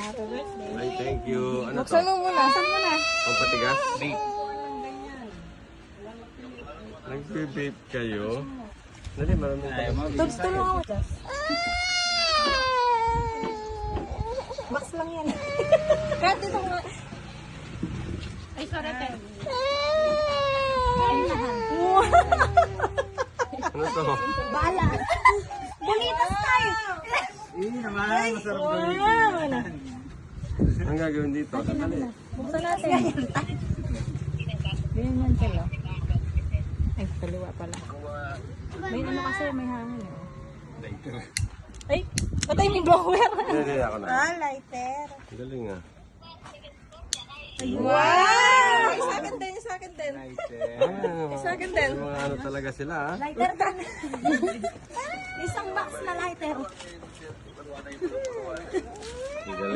Happy birthday. Ay, thank you. Ano to? Buksan mo muna. Saan mo na? Pampatigas? Nagbe-vape kayo? Dali, marami tayo. Tubs, tulungan mo. Box lang yan. Kahit ito nga. Ay, sorry, te. Ano to? Bala. Bulitas tayo. naman, masarap Ang gagawin dito? Dali. Buksan natin. Ganyan yan sila. Ay, kaliwa pala. May ano kasi, may hangin. Ay, patay may blower. Dali, ako na. Lighter. Galing ah. Wow! Sa akin din, sa akin din. Sa akin din. Mga ano talaga sila ah. Lighter ka. Isang box na lighter. Galing.